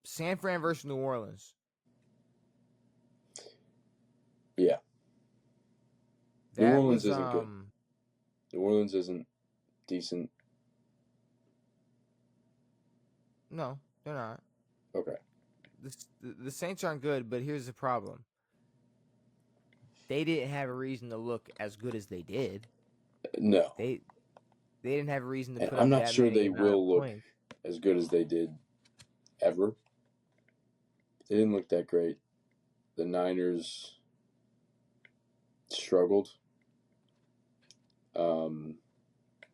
San Fran versus New Orleans. Yeah. New That Orleans was isn't good. New Orleans isn't decent. No, they're not. Okay. The Saints aren't good, but here's the problem. They didn't have a reason to look as good as they did. No. They didn't have a reason to And put I'm up not that sure many they amount of will look points. as good as they did ever. They didn't look that great. The Niners struggled.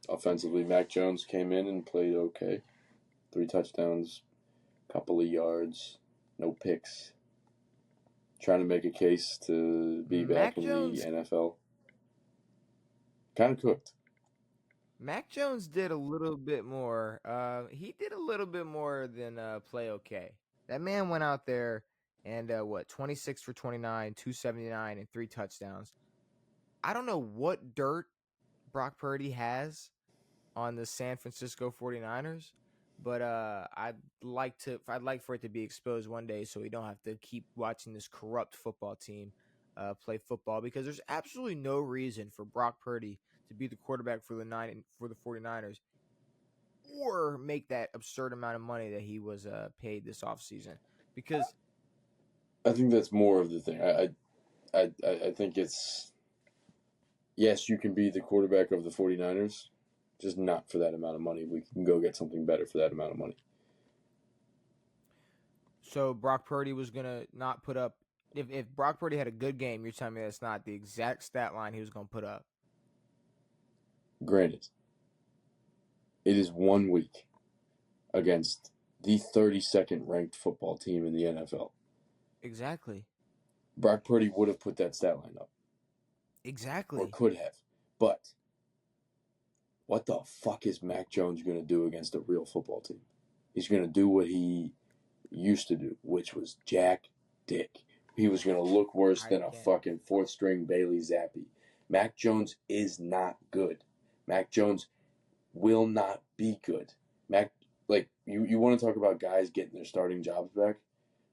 Offensively, Mac Jones came in and played okay. 3 touchdowns, couple of yards, no picks. Trying to make a case to be Mac back in Jones the NFL. Kind of cooked. Mac Jones did a little bit more. He did a little bit more than play okay. That man went out there and 26 for 29, 279 and 3 touchdowns. I don't know what dirt Brock Purdy has on the San Francisco 49ers, but I'd like for it to be exposed one day so we don't have to keep watching this corrupt football team play football, because there's absolutely no reason for Brock Purdy to be the quarterback for the 49ers or make that absurd amount of money that he was paid this offseason. Because I think that's more of the thing. I think it's, yes, you can be the quarterback of the 49ers, just not for that amount of money. We can go get something better for that amount of money. so Brock Purdy was gonna not put up. If Brock Purdy had a good game, you're telling me that's not the exact stat line he was gonna put up. Granted, it is 1 week against the 32nd ranked football team in the NFL. Exactly. Brock Purdy would have put that stat line up. Exactly. Or could have. But what the fuck is Mac Jones going to do against a real football team? He's going to do what he used to do, which was jack dick. He was going to look worse than a fucking 4th string Bailey Zappi. Mac Jones is not good. Mac Jones will not be good. You want to talk about guys getting their starting jobs back?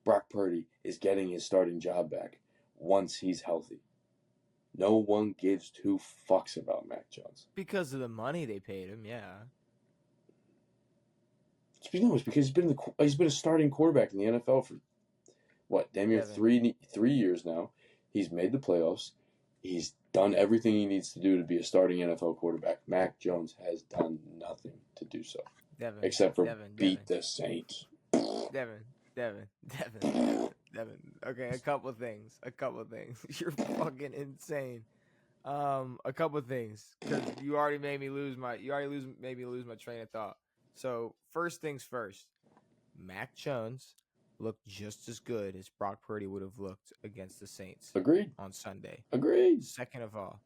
Brock Purdy is getting his starting job back once he's healthy. No one gives 2 fucks about Mac Jones. Because of the money they paid him, yeah. No, it's because he's been a starting quarterback in the NFL for what, damn near 3 years now. He's made the playoffs. He's done everything he needs to do to be a starting NFL quarterback. Mac Jones has done nothing to do so, except for beat the Saints. Devin. Okay, a couple things. You're fucking insane. A couple things, because you already made me lose my train of thought. So first things first, Mac Jones looked just as good as Brock Purdy would have looked against the Saints. Agreed. On Sunday. Agreed. Second of all,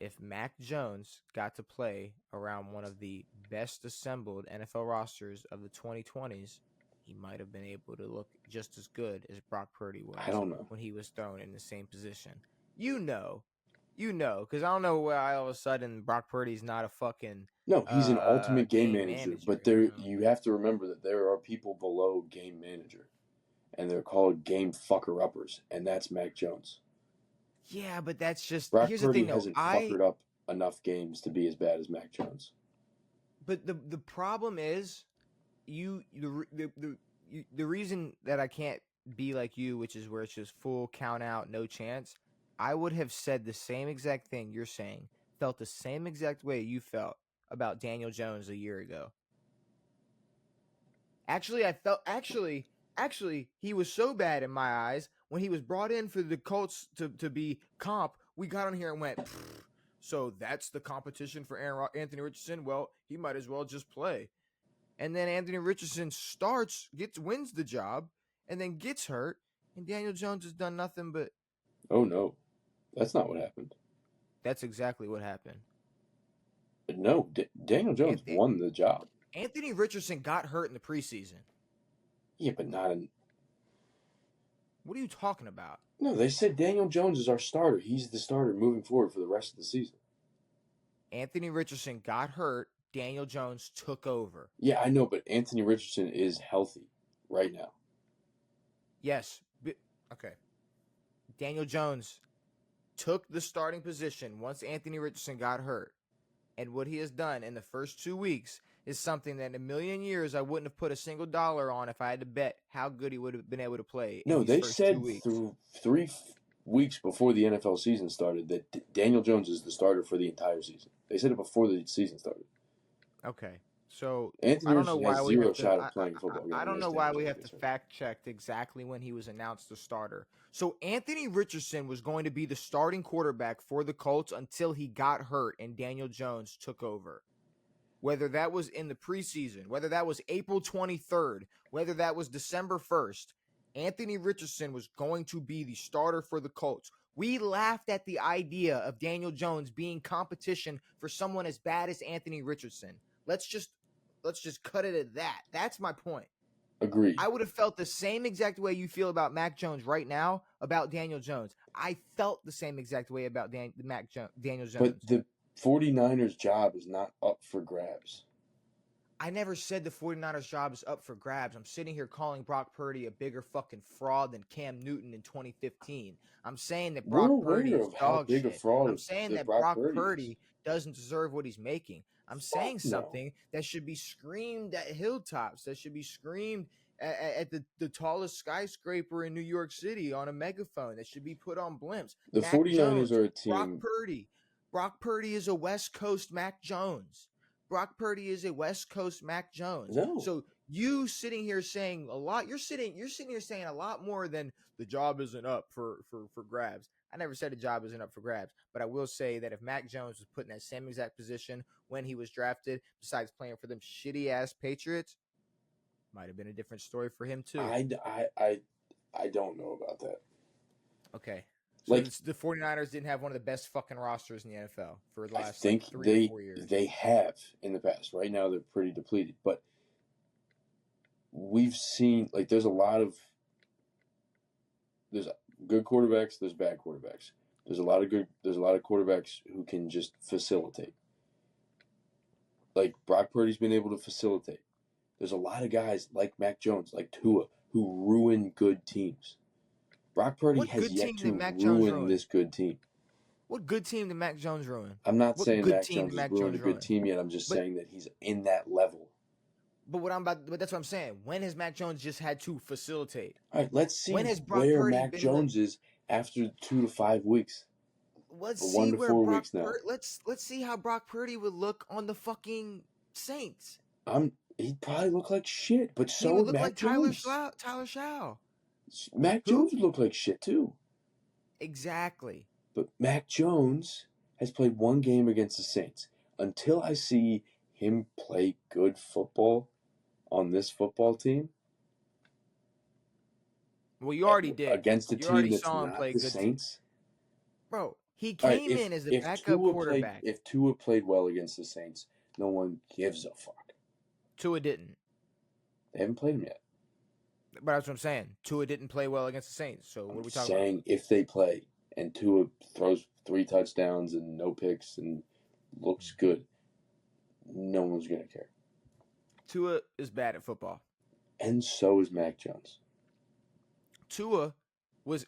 if Mac Jones got to play around one of the best assembled NFL rosters of the 2020s, he might have been able to look just as good as Brock Purdy was. I don't know. When he was thrown in the same position. You know, because I don't know why all of a sudden Brock Purdy's not a fucking no. He's an ultimate game manager, but you have to remember that there are people below game manager, and they're called game fucker uppers, and that's Mac Jones. Yeah, but that's just Brock here's Purdy the thing, hasn't fuckered up enough games to be as bad as Mac Jones. But the problem is, the reason that I can't be like you, which is where it's just full count out, no chance. I would have said the same exact thing you're saying, felt the same exact way you felt about Daniel Jones a year ago. Actually, he was so bad in my eyes when he was brought in for the Colts to be comp. We got on here and went, so that's the competition for Anthony Richardson. Well, he might as well just play. And then Anthony Richardson wins the job, and then gets hurt, and Daniel Jones has done nothing but. Oh no, that's not what happened. That's exactly what happened. No, Daniel Jones won the job. Anthony Richardson got hurt in the preseason. Yeah, but not in. What are you talking about? No, they said Daniel Jones is our starter. He's the starter moving forward for the rest of the season. Anthony Richardson got hurt. Daniel Jones took over. Yeah, I know, but Anthony Richardson is healthy right now. Yes. Okay. Daniel Jones took the starting position once Anthony Richardson got hurt. And what he has done in the first 2 weeks is something that in a million years I wouldn't have put a single dollar on if I had to bet how good he would have been able to play in No, these they first two said weeks. through 3 weeks before the NFL season started that Daniel Jones is the starter for the entire season. They said it before the season started. Okay. So Anthony I don't know Richardson has why we zero have to. shot of playing football again I don't unless know Daniel why we Jones have to gets hurt. fact check exactly when he was announced the starter. So Anthony Richardson was going to be the starting quarterback for the Colts until he got hurt and Daniel Jones took over. Whether that was in the preseason, whether that was April 23rd, whether that was December 1st, Anthony Richardson was going to be the starter for the Colts. We laughed at the idea of Daniel Jones being competition for someone as bad as Anthony Richardson. Let's just cut it at that. That's my point. Agreed. I would have felt the same exact way you feel about Mac Jones right now about Daniel Jones. I felt the same exact way about Daniel Jones. But the 49ers job is not up for grabs. I never said the 49ers job is up for grabs. I'm sitting here calling Brock Purdy a bigger fucking fraud than Cam Newton in 2015. I'm saying that We're Brock Purdy aware is of how dog big a shit. fraud I'm saying that that Brock Brock Purdy is. Purdy doesn't deserve what he's making. I'm saying Fuck no. something that should be screamed at hilltops, that should be screamed at the tallest skyscraper in New York City on a megaphone, that should be put on blimps. The Mac 49ers Jones, are a Brock team. Purdy. Brock Purdy is a West Coast Mac Jones. Brock Purdy is a West Coast Mac Jones. No. So you sitting here saying a lot, you're sitting here saying a lot more than the job isn't up for grabs. I never said the job isn't up for grabs, but I will say that if Mac Jones was put in that same exact position when he was drafted, besides playing for them shitty ass Patriots, might have been a different story for him too. I don't know about that. Okay. So the 49ers didn't have one of the best fucking rosters in the NFL for the last like 3 or 4 years. They have in the past. Right now they're pretty depleted, but we've seen like there's good quarterbacks, there's bad quarterbacks. There's a lot of quarterbacks who can just facilitate. Like Brock Purdy's been able to facilitate. There's a lot of guys like Mac Jones, like Tua, who ruin good teams. Brock Purdy has yet to ruin this good team. What good team did Mac Jones ruin? I'm not saying Mac Jones has ruined a good team yet. I'm just saying that he's in that level. But that's what I'm saying. When has Mac Jones just had to facilitate? All right, let's see where Mac Jones is after 2 to 5 weeks. Let's see where 4 weeks now. Let's see how Brock Purdy would look on the fucking Saints. He'd probably look like shit, but so would look Mac like Jones. Tyler Shaw. Mac Jones would look like shit too. Exactly. But Mac Jones has played one game against the Saints. Until I see him play good football on this football team. Well, you already did. Against a team that's not the Saints. Bro, he came in as a backup quarterback. If Tua played well against the Saints, no one gives a fuck. Tua didn't. They haven't played him yet. But that's what I'm saying. Tua didn't play well against the Saints. So what are we talking about? Saying if they play and Tua throws 3 touchdowns and no picks and looks good, no one's going to care. Tua is bad at football. And so is Mac Jones. Tua was...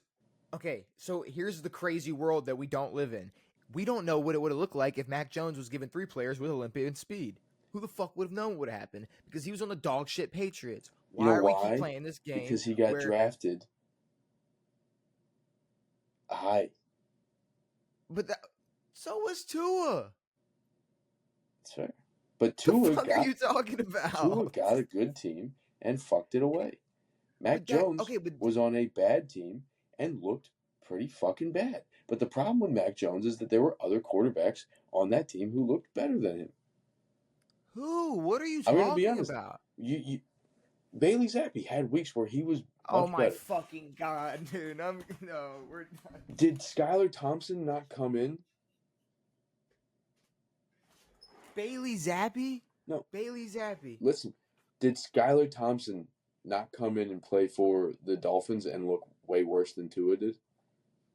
Okay, so here's the crazy world that we don't live in. We don't know what it would have looked like if Mac Jones was given 3 players with Olympian speed. Who the fuck would have known what would have happened? Because he was on the dog shit Patriots. Why are we keep playing this game? Because he got drafted high. But so was Tua. That's fair. But Tua what are you talking about? Tua got a good team and fucked it away. Mac Jones was on a bad team and looked pretty fucking bad. But the problem with Mac Jones is that there were other quarterbacks on that team who looked better than him. Who? What are you talking about? You Bailey Zappi had weeks where he was much my better. Fucking God, dude. We're done. Did Skylar Thompson not come in? Bailey Zappi? No. Bailey Zappi. Listen, did Skylar Thompson not come in and play for the Dolphins and look way worse than Tua did?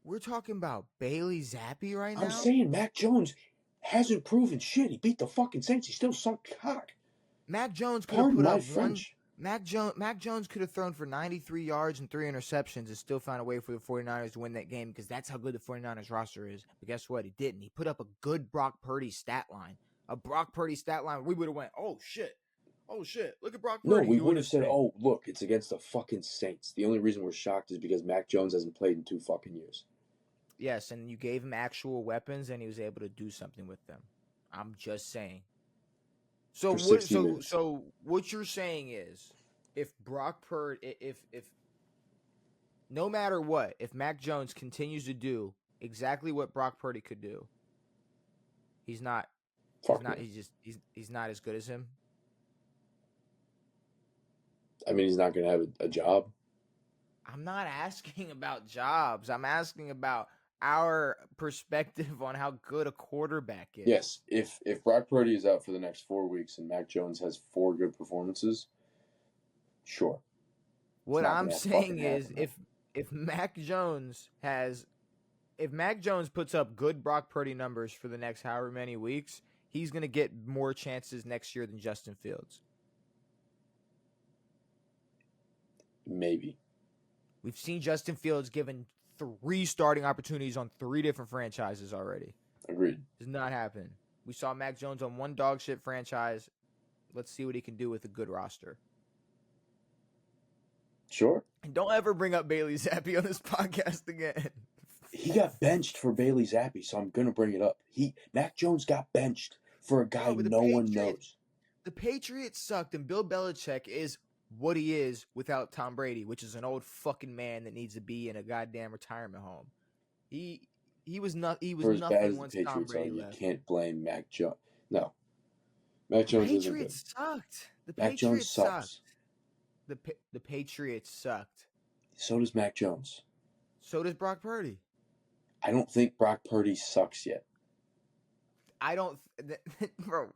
We're talking about Bailey Zappi right now? I'm saying Mac Jones hasn't proven shit. He beat the fucking Saints. He still sucked cock. Mac Jones could have put up Mac Jones could have thrown for 93 yards and 3 interceptions and still found a way for the 49ers to win that game because that's how good the 49ers roster is. But guess what? He didn't. He put up a good Brock Purdy stat line. A Brock Purdy stat line. We would have went, oh shit. Oh shit. Look at Brock No, Purdy we doing would have his said, thing. "Oh, look, it's against the fucking Saints." The only reason we're shocked is because Mac Jones hasn't played in 2 fucking years. Yes, and you gave him actual weapons and he was able to do something with them. I'm just saying. So For what 60 minutes. what you're saying is if Brock Purdy if no matter what, if Mac Jones continues to do exactly what Brock Purdy could do, he's not Fuck no. he's not as good as him. I mean, he's not going to have a job. I'm not asking about jobs. I'm asking about our perspective on how good a quarterback is. Yes, if Brock Purdy is out for the next 4 weeks and Mac Jones has 4 good performances, sure. What I'm saying is happen, if Mac Jones puts up good Brock Purdy numbers for the next however many weeks, he's going to get more chances next year than Justin Fields. Maybe. We've seen Justin Fields given 3 starting opportunities on 3 different franchises already. Agreed. Does not happen. We saw Mac Jones on one dog shit franchise. Let's see what he can do with a good roster. Sure. And don't ever bring up Bailey Zappi on this podcast again. He got benched for Bailey Zappi, so I'm gonna bring it up. Mac Jones got benched for a guy no one knows. The Patriots sucked, and Bill Belichick is what he is without Tom Brady, which is an old fucking man that needs to be in a goddamn retirement home. He was not. He was for as nothing bad as once the Tom Patriots Brady are. left. You can't blame Mac Jones. No, Mac Jones isn't good. Sucked. The Mac Patriots Jones sucked. sucks. The Patriots sucked. So does Mac Jones. So does Brock Purdy. I don't think Brock Purdy sucks yet. I don't, bro.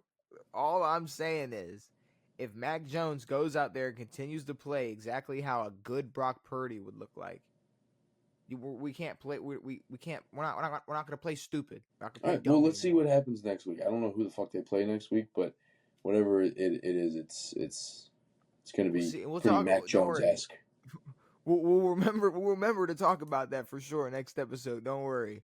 All I'm saying is, if Mac Jones goes out there and continues to play exactly how a good Brock Purdy would look like, we can't play. We can't. We're not going to play stupid. All right. Well, let's see what happens next week. I don't know who the fuck they play next week, but whatever it is, it's going to be pretty Mac Jones-esque. We'll remember to talk about that for sure next episode. Don't worry.